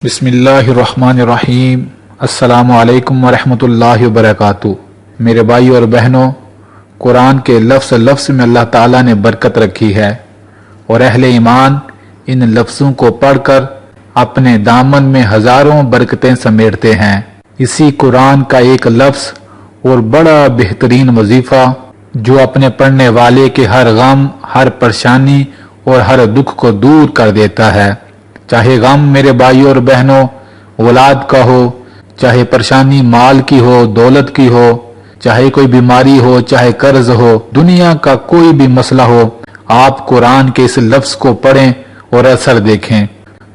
बिस्मिल्लाहिर्रहमानिर्रहीम। अस्सलामु अलैकुम वरहमतुल्लाहि वबरकातुहू। मेरे भाई और बहनों, कुरान के लफ्ज़ लफ्ज़ में अल्लाह ताला ने बरकत रखी है और अहले ईमान इन लफ्ज़ों को पढ़कर अपने दामन में हजारों बरकतें समेटते हैं। इसी कुरान का एक लफ्ज़ और बड़ा बेहतरीन वजीफा जो अपने पढ़ने वाले के हर गम, हर परेशानी और हर दुख को दूर कर देता है। चाहे गम मेरे भाई और बहनों औलाद का हो, चाहे परेशानी माल की हो, दौलत की हो, चाहे कोई बीमारी हो, चाहे कर्ज हो, दुनिया का कोई भी मसला हो, आप कुरान के इस लफ्ज को पढ़ें और असर देखें।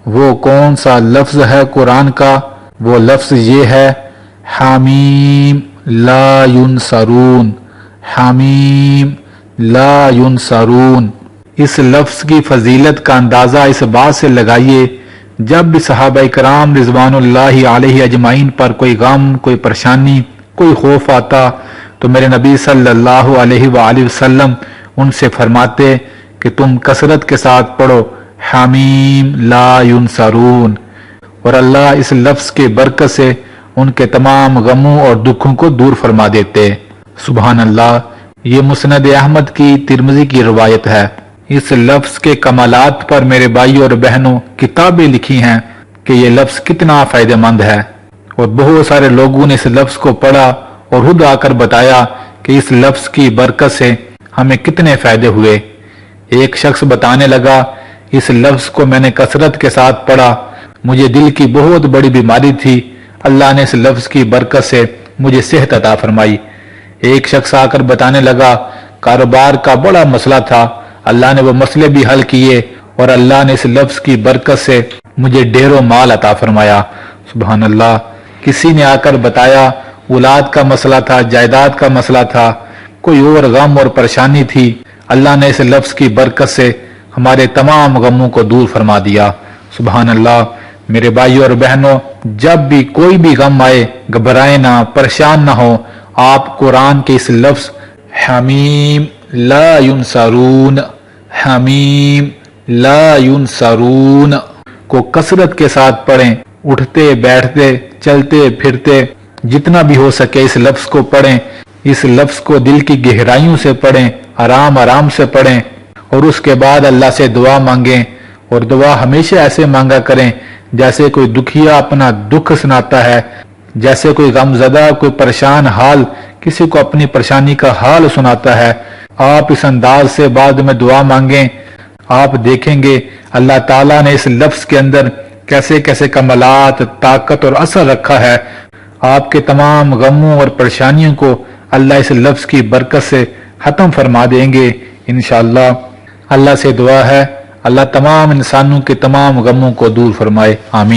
वो कौन सा लफ्ज है कुरान का? वो लफ्ज ये है हामीम ला युनसरून। हामीम ला युनसरून। इस लफ्ज की फजीलत का अंदाजा इस बात से लगाइए, जब भी सहाबा कराम रिजवानुल्लाहि अलैहि अजमाइन पर कोई गम, कोई परेशानी, कोई खौफ आता तो मेरे नबी सल्लल्लाहु अलैहि वसल्लम उनसे फरमाते कि तुम कसरत के साथ पढ़ो हामीम ला युनसरून, और अल्लाह इस लफ्ज के बरकत से उनके तमाम गमों और दुखों को दूर फरमा देते। सुभान अल्लाह। ये मुस्नद अहमद की तिरमिज़ी की रवायत है। इस लफ्ज के कमालात पर मेरे भाई और बहनों किताबें लिखी हैं कि ये लफ्ज कितना फायदेमंद है, और बहुत सारे लोगों ने इस लफ्ज को पढ़ा और खुद आकर बताया कि इस लफ्ज की बरकत से हमें कितने फायदे हुए। एक शख्स बताने लगा, इस लफ्ज को मैंने कसरत के साथ पढ़ा, मुझे दिल की बहुत बड़ी बीमारी थी, अल्लाह ने इस लफ्ज की बरकत से मुझे सेहत अता फरमाई। एक शख्स आकर बताने लगा, कारोबार का बड़ा मसला था, अल्लाह ने वो मसले भी हल किए और अल्लाह ने इस लफ्ज की बरकत से मुझे ढेरों माल अता फरमाया। सुभान अल्लाह। किसी ने आकर बताया, औलाद का मसला था, जायदाद का मसला था, कोई और गम और परेशानी थी, अल्लाह ने इस लफ्ज की बरकत से हमारे तमाम गमों को दूर फरमा दिया। सुभान अल्लाह। मेरे भाइयों और बहनों, जब भी कोई भी गम आए घबराए ना, परेशान ना हो, आप कुरान के इस लफ्ज हामीम ला युनसरून, हामीम ला युनसरून को कसरत के साथ पढ़ें। उठते बैठते चलते फिरते जितना भी हो सके इस लफ्ज को पढ़ें। इस लफ्ज को दिल की गहराइयों से पढ़ें, आराम आराम से पढ़ें, और उसके बाद अल्लाह से दुआ मांगें। और दुआ हमेशा ऐसे मांगा करें जैसे कोई दुखिया अपना दुख सुनाता है, जैसे कोई गमजदा, कोई परेशान हाल किसी को अपनी परेशानी का हाल सुनाता है। आप इस अंदाज से बाद में दुआ मांगें, आप देखेंगे अल्लाह ताला ने इस लफ्ज के अंदर कैसे कैसे कमालात, ताकत और असर रखा है। आपके तमाम गमों और परेशानियों को अल्लाह इस लफ्ज की बरकत से खत्म फरमा देंगे इंशाअल्लाह। अल्लाह से दुआ है, अल्लाह तमाम इंसानों के तमाम गमों को दूर फरमाए। आमीन।